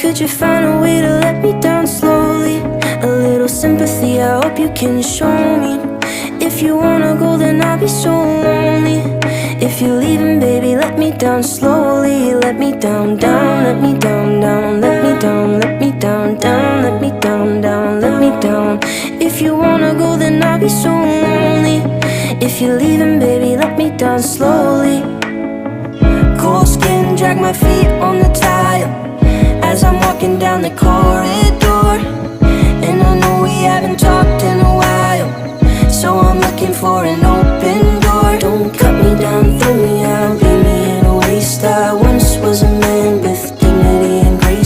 Could you find a way to let me down slowly? A little sympathy, I hope you can show me. If you wanna go, then I'll be so lonely. If you're leaving, baby, let me down slowly. Let me down, down, let me down, down. Let me down, let me down, down. Let me down, down, let me down. If you wanna go, then I'll be so lonely. If you're leaving, baby, let me down slowly. Cold skin, drag my feet on the tile as I'm walking down the corridor. And I know we haven't talked in a while, so I'm looking for an open